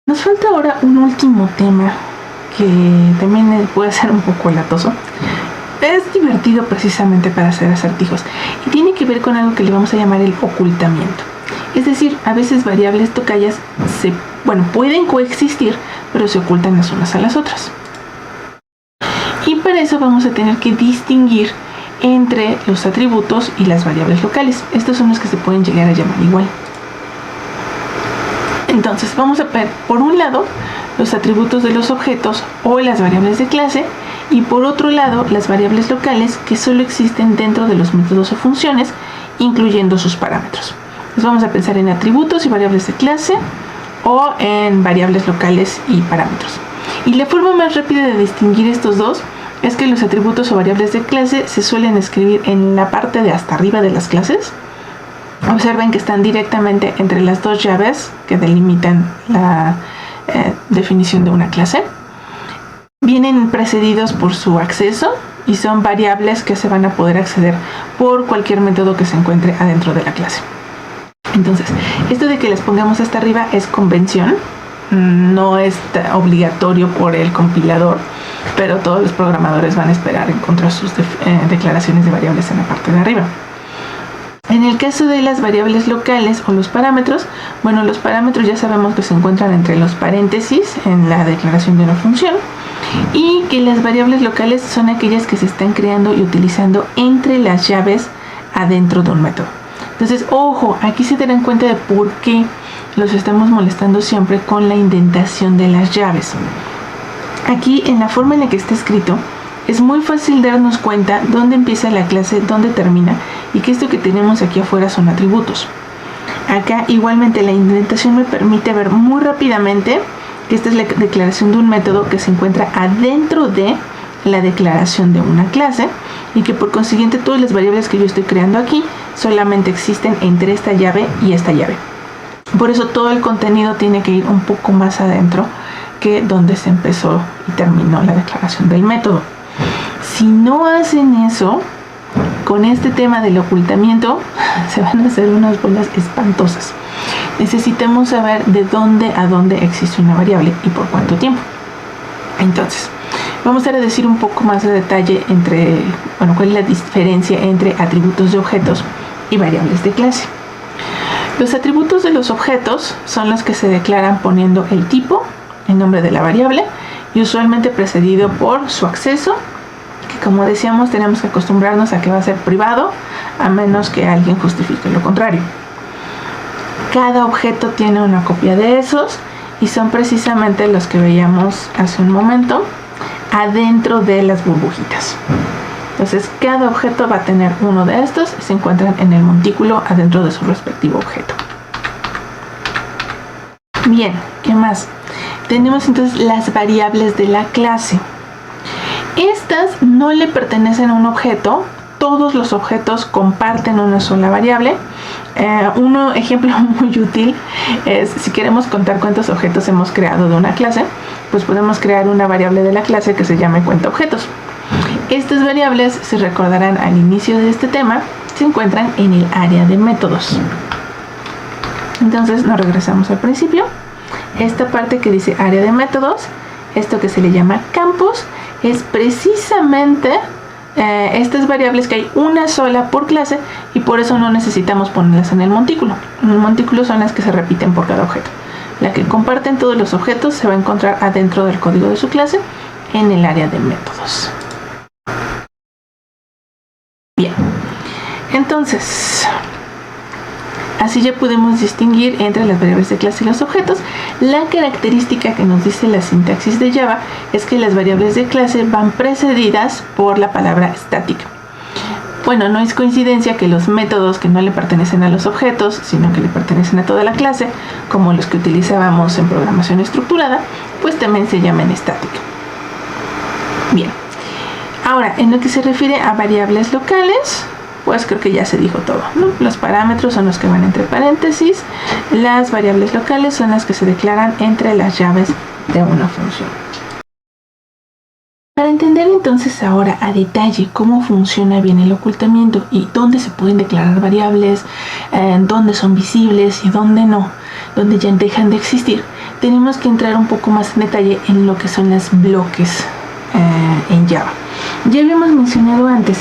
Nos falta ahora un último tema que también puede ser un poco latoso. Es divertido precisamente para hacer acertijos y tiene que ver con algo que le vamos a llamar el ocultamiento. Es decir, a veces variables tocayas pueden coexistir, pero se ocultan las unas a las otras. Y para eso vamos a tener que distinguir entre los atributos y las variables locales. Estos son los que se pueden llegar a llamar igual. Entonces vamos a ver, por un lado, los atributos de los objetos o las variables de clase, y por otro lado, las variables locales que solo existen dentro de los métodos o funciones, incluyendo sus parámetros. Entonces vamos a pensar en atributos y variables de clase o en variables locales y parámetros. Y la forma más rápida de distinguir estos dos es que los atributos o variables de clase se suelen escribir en la parte de hasta arriba de las clases. Observen que están directamente entre las dos llaves que delimitan la definición de una clase. Vienen precedidos por su acceso y son variables que se van a poder acceder por cualquier método que se encuentre adentro de la clase. Entonces, esto de que les pongamos hasta arriba es convención, no es obligatorio por el compilador, pero todos los programadores van a esperar encontrar sus declaraciones de variables en la parte de arriba. En el caso de las variables locales o los parámetros, los parámetros ya sabemos que se encuentran entre los paréntesis en la declaración de una función, y que las variables locales son aquellas que se están creando y utilizando entre las llaves adentro de un método. Entonces, ojo, aquí se darán cuenta de por qué los estamos molestando siempre con la indentación de las llaves. Aquí, en la forma en la que está escrito, es muy fácil darnos cuenta dónde empieza la clase, dónde termina, y que esto que tenemos aquí afuera son atributos. Acá igualmente la indentación me permite ver muy rápidamente que esta es la declaración de un método que se encuentra adentro de la declaración de una clase, y que por consiguiente todas las variables que yo estoy creando aquí solamente existen entre esta llave y esta llave. Por eso todo el contenido tiene que ir un poco más adentro que donde se empezó y terminó la declaración del método. Si no hacen eso, con este tema del ocultamiento se van a hacer unas bolas espantosas. Necesitamos saber de dónde a dónde existe una variable y por cuánto tiempo. Entonces, vamos a decir un poco más de detalle cuál es la diferencia entre atributos de objetos y variables de clase. Los atributos de los objetos son los que se declaran poniendo el tipo, el nombre de la variable, y usualmente precedido por su acceso, que como decíamos tenemos que acostumbrarnos a que va a ser privado, a menos que alguien justifique lo contrario. Cada objeto tiene una copia de esos, y son precisamente los que veíamos hace un momento adentro de las burbujitas. Entonces cada objeto va a tener uno de estos y se encuentran en el montículo adentro de su respectivo objeto. Bien, ¿qué más? Tenemos entonces las variables de la clase. Estas no le pertenecen a un objeto. Todos los objetos comparten una sola variable. Un ejemplo muy útil es, si queremos contar cuántos objetos hemos creado de una clase, pues podemos crear una variable de la clase que se llame cuenta objetos. Estas variables, se recordarán al inicio de este tema, se encuentran en el área de métodos. Entonces nos regresamos al principio. Esta parte que dice área de métodos, esto que se le llama campus, es precisamente estas variables que hay una sola por clase, y por eso no necesitamos ponerlas en el montículo. En el montículo son las que se repiten por cada objeto. La que comparten todos los objetos se va a encontrar adentro del código de su clase en el área de métodos. Bien, entonces así ya podemos distinguir entre las variables de clase y los objetos. La característica que nos dice la sintaxis de Java es que las variables de clase van precedidas por la palabra static. Bueno, no es coincidencia que los métodos que no le pertenecen a los objetos, sino que le pertenecen a toda la clase, como los que utilizábamos en programación estructurada, pues también se llaman static. Bien, ahora en lo que se refiere a variables locales, pues creo que ya se dijo todo, ¿no? Los parámetros son los que van entre paréntesis, las variables locales son las que se declaran entre las llaves de una función. Para entender entonces ahora a detalle cómo funciona bien el ocultamiento y dónde se pueden declarar variables, dónde son visibles y dónde no, donde ya dejan de existir, tenemos que entrar un poco más en detalle en lo que son los bloques en Java. Ya habíamos mencionado antes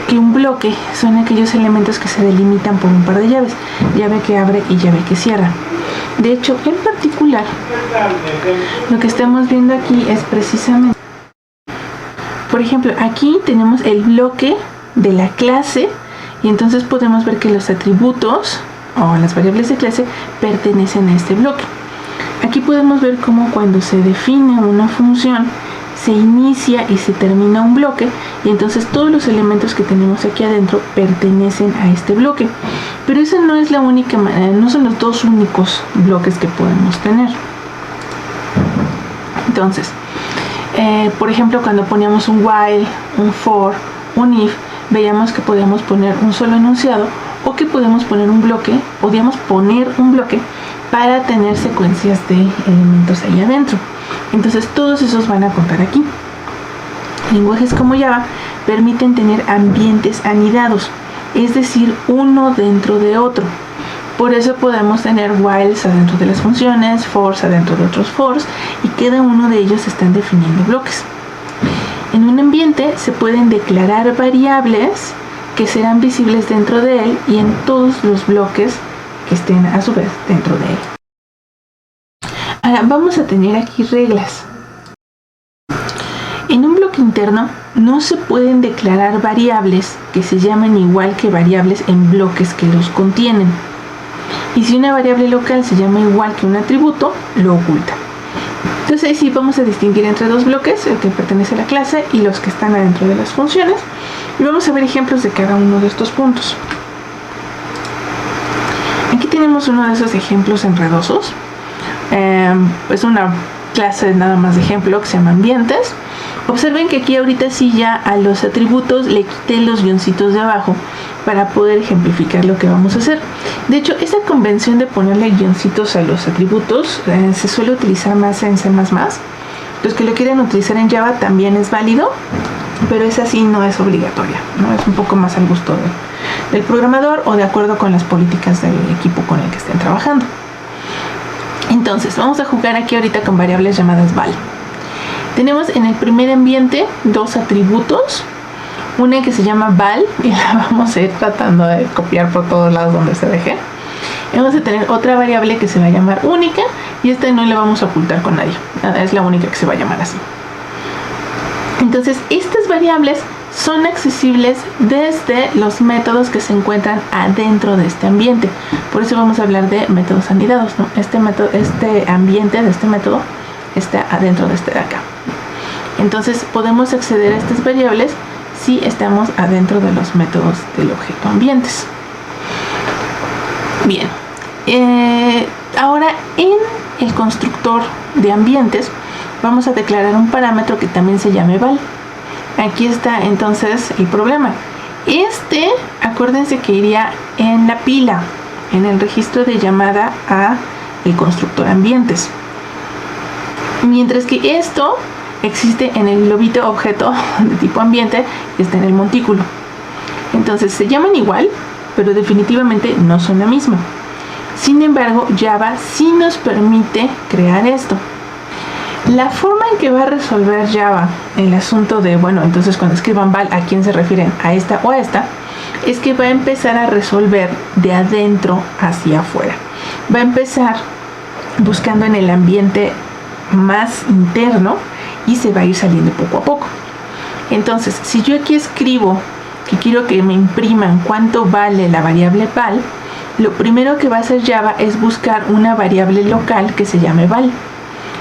que un bloque son aquellos elementos que se delimitan por un par de llaves, llave que abre y llave que cierra. De hecho, en particular, lo que estamos viendo aquí es precisamente, por ejemplo, aquí tenemos el bloque de la clase y entonces podemos ver que los atributos o las variables de clase pertenecen a este bloque. Aquí podemos ver cómo cuando se define una función se inicia y se termina un bloque y entonces todos los elementos que tenemos aquí adentro pertenecen a este bloque, pero esa no es la única manera, no son los dos únicos bloques que podemos tener. Entonces, por ejemplo, cuando poníamos un while, un for, un if, veíamos que podíamos poner un solo enunciado o que podemos poner un bloque, podíamos poner un bloque para tener secuencias de elementos ahí adentro. Entonces todos esos van a contar aquí. Lenguajes como Java permiten tener ambientes anidados, es decir, uno dentro de otro. Por eso podemos tener whiles adentro de las funciones, fors adentro de otros fors, y cada uno de ellos están definiendo bloques. En un ambiente se pueden declarar variables que serán visibles dentro de él y en todos los bloques que estén a su vez dentro de él. Ahora vamos a tener aquí reglas. En un bloque interno no se pueden declarar variables que se llamen igual que variables en bloques que los contienen. Y si una variable local se llama igual que un atributo, lo oculta. Entonces ahí sí vamos a distinguir entre dos bloques, el que pertenece a la clase y los que están adentro de las funciones. Y vamos a ver ejemplos de cada uno de estos puntos. Aquí tenemos uno de esos ejemplos enredosos. Es una clase nada más de ejemplo que se llama ambientes. Observen que aquí ahorita sí ya a los atributos le quité los guioncitos de abajo para poder ejemplificar lo que vamos a hacer. De hecho, esta convención de ponerle guioncitos a los atributos se suele utilizar más en C++. Los que lo quieren utilizar en Java también es válido, pero esa sí no es obligatoria, ¿no? Es un poco más al gusto del programador o de acuerdo con las políticas del equipo con el que estén trabajando. Entonces, vamos a jugar aquí ahorita con variables llamadas val. Tenemos en el primer ambiente dos atributos, una que se llama val y la vamos a ir tratando de copiar por todos lados donde se deje. Y vamos a tener otra variable que se va a llamar única y esta no la vamos a ocultar con nadie, es la única que se va a llamar así. Entonces, estas variables son accesibles desde los métodos que se encuentran adentro de este ambiente. Por eso vamos a hablar de métodos anidados, ¿no? Este ambiente de este método está adentro de este de acá. Entonces podemos acceder a estas variables si estamos adentro de los métodos del objeto ambientes. Bien, ahora en el constructor de ambientes vamos a declarar un parámetro que también se llame val. Aquí está entonces el problema. Acuérdense que iría en la pila, en el registro de llamada a el constructor ambientes. Mientras que esto existe en el globito objeto de tipo ambiente que está en el montículo. Entonces se llaman igual, pero definitivamente no son la misma. Sin embargo, Java sí nos permite crear esto. La forma en que va a resolver Java el asunto de, bueno, entonces cuando escriban val, ¿a quién se refieren? ¿A esta o a esta? Es que va a empezar a resolver de adentro hacia afuera. Va a empezar buscando en el ambiente más interno y se va a ir saliendo poco a poco. Entonces, si yo aquí escribo que quiero que me impriman cuánto vale la variable val, lo primero que va a hacer Java es buscar una variable local que se llame val.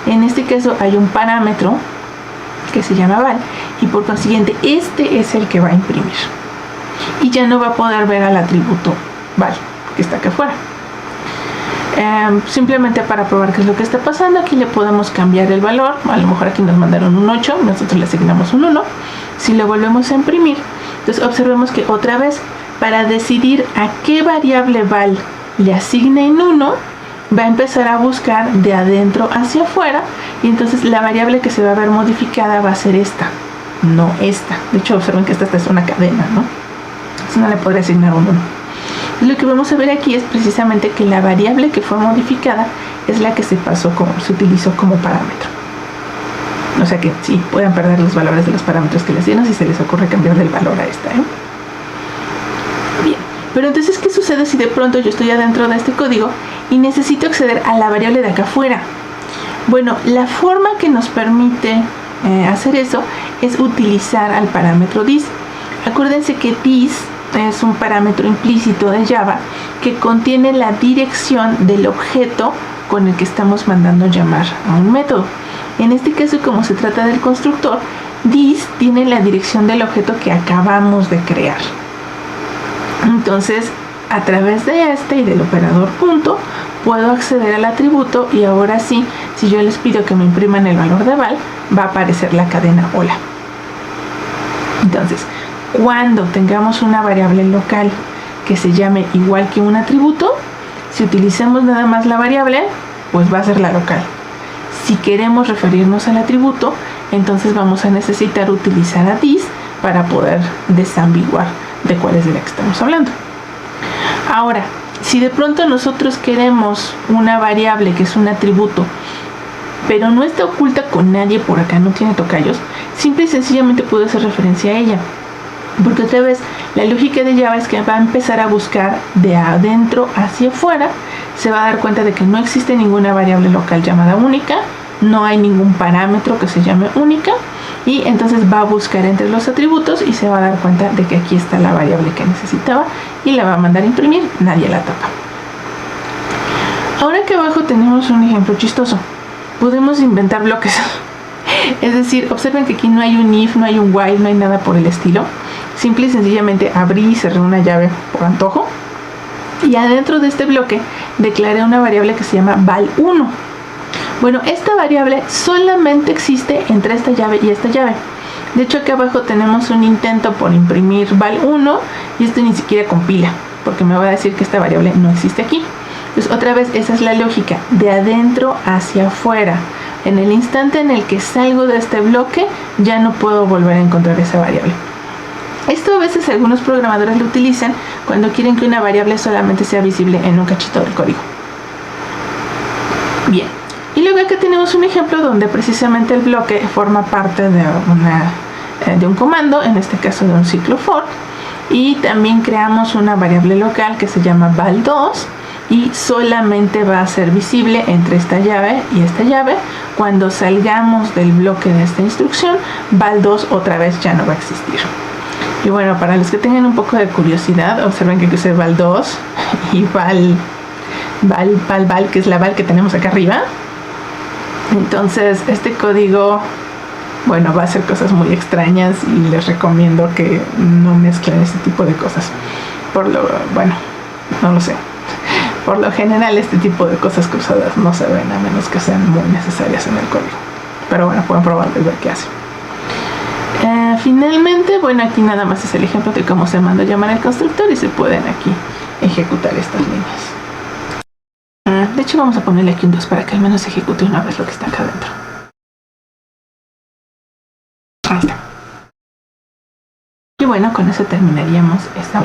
En este caso hay un parámetro que se llama val y por consiguiente este es el que va a imprimir. Y ya no va a poder ver al atributo val que está acá afuera. Simplemente para probar qué es lo que está pasando, aquí le podemos cambiar el valor. A lo mejor aquí nos mandaron un 8, nosotros le asignamos un 1. Si lo volvemos a imprimir, entonces observemos que otra vez, para decidir a qué variable val le asignen 1, va a empezar a buscar de adentro hacia afuera y entonces la variable que se va a ver modificada va a ser esta, no esta. De hecho, observen que esta es una cadena, ¿no? Entonces no le podría asignar un 1. Lo que vamos a ver aquí es precisamente que la variable que fue modificada es la que se utilizó como parámetro. O sea que sí, pueden perder los valores de los parámetros que les dieron si se les ocurre cambiarle el valor a esta, ¿eh? Bien, pero entonces, ¿qué sucede si de pronto yo estoy adentro de este código y necesito acceder a la variable de acá afuera? Bueno, la forma que nos permite hacer eso es utilizar al parámetro this. Acuérdense que this es un parámetro implícito de Java que contiene la dirección del objeto con el que estamos mandando llamar a un método. En este caso, como se trata del constructor, this tiene la dirección del objeto que acabamos de crear. Entonces, a través de este y del operador punto, puedo acceder al atributo y ahora sí, si yo les pido que me impriman el valor de val, va a aparecer la cadena hola. Entonces, cuando tengamos una variable local que se llame igual que un atributo, si utilizamos nada más la variable, pues va a ser la local. Si queremos referirnos al atributo, entonces vamos a necesitar utilizar a this para poder desambiguar de cuál es de la que estamos hablando. Ahora, si de pronto nosotros queremos una variable que es un atributo, pero no está oculta con nadie por acá, no tiene tocayos, simple y sencillamente puedo hacer referencia a ella. Porque otra vez, la lógica de Java es que va a empezar a buscar de adentro hacia afuera, se va a dar cuenta de que no existe ninguna variable local llamada única, no hay ningún parámetro que se llame única, y entonces va a buscar entre los atributos y se va a dar cuenta de que aquí está la variable que necesitaba y la va a mandar a imprimir, nadie la toca. Ahora que abajo tenemos un ejemplo chistoso, podemos inventar bloques. Es decir, observen que aquí no hay un if, no hay un while, no hay nada por el estilo. Simple y sencillamente abrí y cerré una llave por antojo y adentro de este bloque declaré una variable que se llama val1. Bueno, esta variable solamente existe entre esta llave y esta llave. De hecho, aquí abajo tenemos un intento por imprimir val1 y esto ni siquiera compila, porque me va a decir que esta variable no existe aquí. Entonces, otra vez, esa es la lógica, de adentro hacia afuera. En el instante en el que salgo de este bloque, ya no puedo volver a encontrar esa variable. Esto a veces algunos programadores lo utilizan cuando quieren que una variable solamente sea visible en un cachito del código. Bien. Y luego acá tenemos un ejemplo donde precisamente el bloque forma parte de un comando, en este caso de un ciclo for, y también creamos una variable local que se llama val2 y solamente va a ser visible entre esta llave y esta llave. Cuando salgamos del bloque de esta instrucción, val2 otra vez ya no va a existir. Y bueno, para los que tengan un poco de curiosidad, observen que puse val2 y val, que es la val que tenemos acá arriba. Entonces este código, bueno, va a hacer cosas muy extrañas y les recomiendo que no mezclen este tipo de cosas. Bueno, no lo sé. Por lo general este tipo de cosas cruzadas no se ven a menos que sean muy necesarias en el código. Pero bueno, pueden probarlo y ver qué hace. Finalmente, bueno, aquí nada más es el ejemplo de cómo se manda a llamar al constructor y se pueden aquí ejecutar estas líneas. De hecho, vamos a ponerle aquí un 2 para que al menos ejecute una vez lo que está acá adentro. Ahí está. Y bueno, con eso terminaríamos esta